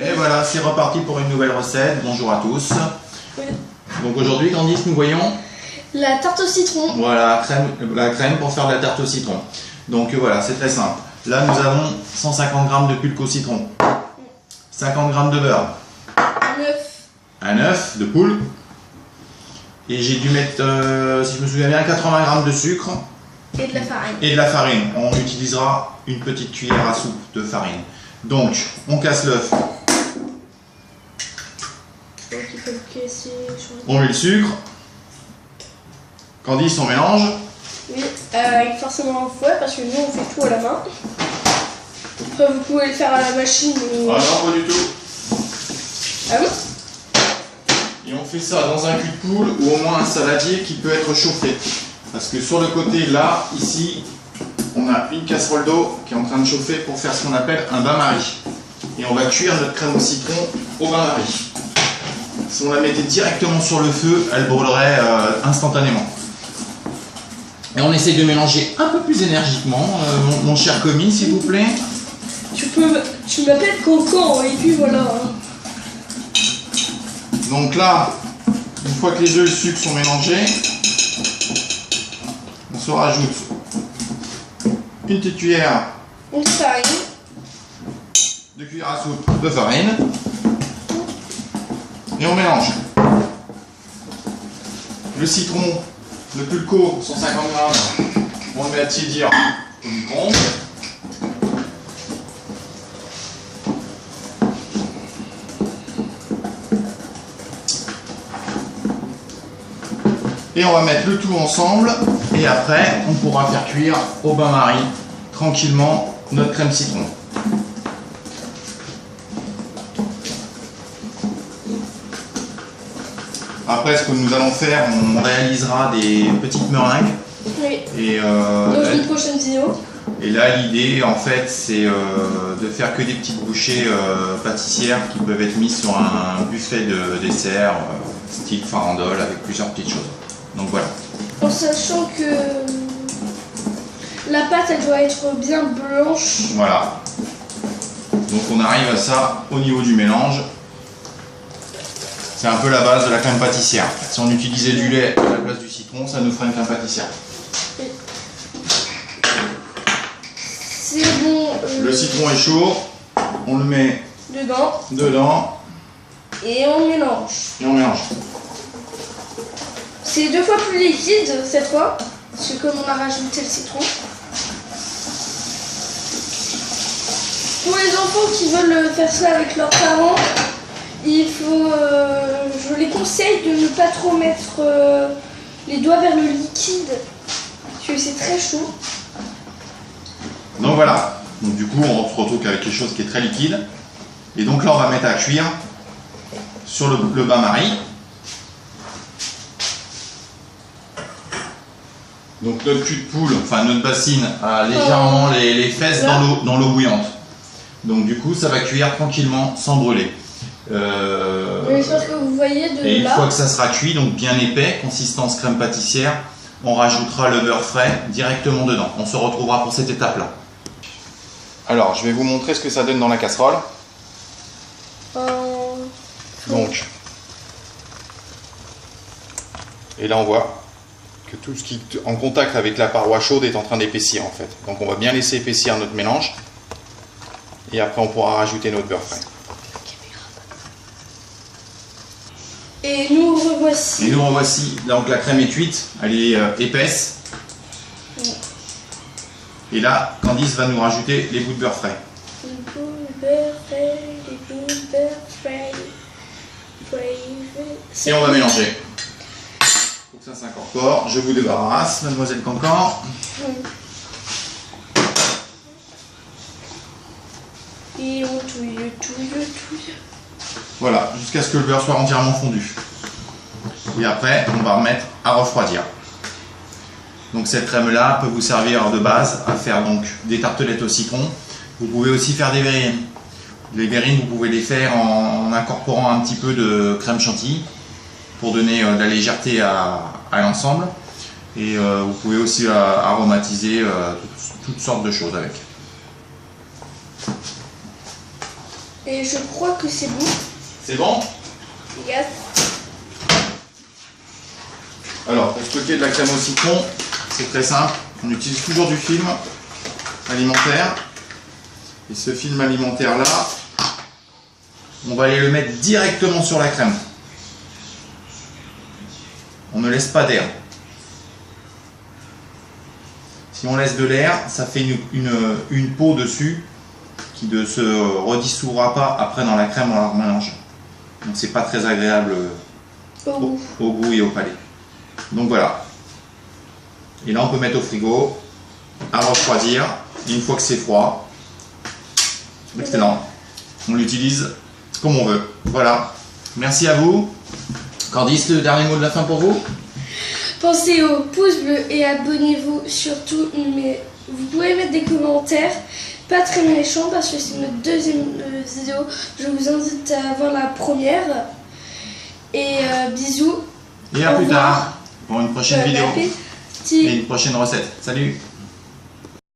Et voilà, c'est reparti pour une nouvelle recette. Bonjour à tous. Oui. Donc aujourd'hui, Candice, nous voyons la tarte au citron. Voilà, la crème pour faire de la tarte au citron. Donc voilà, c'est très simple. Là, nous avons 150 g de pulpe au citron, 50 g de beurre, un œuf de poule, et j'ai dû mettre, si je me souviens bien, 80 g de sucre Et de la farine. et de la farine. On utilisera une petite cuillère à soupe de farine. Donc, on casse l'œuf. Donc il faut le casser. On met le sucre. Candice, on mélange. Oui, avec forcément un fouet parce que nous on fait tout à la main. Après vous pouvez le faire à la machine. Mais... Ah non, pas du tout. Ah bon? Et on fait ça dans un cul de poule ou au moins un saladier qui peut être chauffé. Parce que sur le côté là, ici, on a une casserole d'eau qui est en train de chauffer pour faire ce qu'on appelle un bain-marie. Et on va cuire notre crème au citron au bain-marie. Si on la mettait directement sur le feu, elle brûlerait instantanément. Et on essaye de mélanger un peu plus énergiquement, mon cher commis, s'il vous plaît. Tu m'appelles Cancan et puis voilà. Donc là, une fois que les œufs et le sucre sont mélangés, on se rajoute une petite cuillère On farine. 2 cuillères à soupe de farine et on mélange. Le citron, le pulco, 150 g, on le met à tiédir au micro-ondes. Et on va mettre le tout ensemble et après on pourra faire cuire au bain-marie tranquillement notre crème citron. Après, ce que nous allons faire, on réalisera des petites meringues. Oui. Et, dans une prochaine vidéo. Et là, l'idée, en fait, c'est de faire que des petites bouchées pâtissières qui peuvent être mises sur un buffet de dessert style farandole avec plusieurs petites choses. Donc voilà. En sachant que la pâte, elle doit être bien blanche. Voilà. Donc on arrive à ça au niveau du mélange. C'est un peu la base de la crème pâtissière. Si on utilisait du lait à la place du citron, ça nous ferait une crème pâtissière. C'est bon. Le citron est chaud, on le met dedans et on mélange. Et on mélange. C'est 2 fois plus liquide cette fois, parce que comme on a rajouté le citron. Pour les enfants qui veulent faire ça avec leurs parents, il faut, je les conseille de ne pas trop mettre les doigts vers le liquide, parce que c'est très chaud. Donc voilà, donc du coup on se retrouve avec quelque chose qui est très liquide. Et donc là on va mettre à cuire sur le bain-marie. Donc notre cul de poule, enfin notre bassine a légèrement les fesses dans l'eau bouillante. Donc du coup ça va cuire tranquillement sans brûler. J'espère que vous voyez de et une là. fois que ça sera cuit, donc bien épais, consistance crème pâtissière, on rajoutera le beurre frais directement dedans. On se retrouvera pour cette étape-là. Alors, je vais vous montrer ce que ça donne dans la casserole. Donc, et là on voit que tout ce qui est en contact avec la paroi chaude est en train d'épaissir en fait. Donc on va bien laisser épaissir notre mélange. Et après on pourra rajouter notre beurre frais. Et nous revoici. Et nous revoici, donc la crème est cuite, elle est épaisse. Et là, Candice va nous rajouter les bouts de beurre frais. Les bouts de beurre frais, les bouts de beurre frais. Et on va mélanger. Pour que ça s'incorpore, je vous débarrasse, mademoiselle Cancan. Et on touille. Voilà, jusqu'à ce que le beurre soit entièrement fondu. Et après, on va remettre à refroidir. Donc cette crème-là peut vous servir de base à faire donc des tartelettes au citron. Vous pouvez aussi faire des verrines. Les verrines, vous pouvez les faire en incorporant un petit peu de crème chantilly pour donner de la légèreté à l'ensemble. Et vous pouvez aussi aromatiser toutes sortes de choses avec. Et je crois que c'est bon. C'est bon? Yes. Alors, pour stocker de la crème au citron, c'est très simple. On utilise toujours du film alimentaire. Et ce film alimentaire là, on va aller le mettre directement sur la crème. On ne laisse pas d'air. Si on laisse de l'air, ça fait une peau dessus qui ne se redissoudra pas après dans la crème, on la remélange. Donc c'est pas très agréable au goût et au palais. Donc voilà. Et là on peut mettre au frigo à refroidir. Et une fois que c'est froid, excellent. On l'utilise comme on veut. Voilà. Merci à vous. Candice, le dernier mot de la fin pour vous? Pensez au pouce bleu et abonnez-vous surtout. Mais vous pouvez mettre des commentaires, pas très méchants parce que c'est notre deuxième vidéo. Je vous invite à voir la première. Et bisous. Et à plus tard pour une prochaine vidéo Appétit. et une prochaine recette. Salut!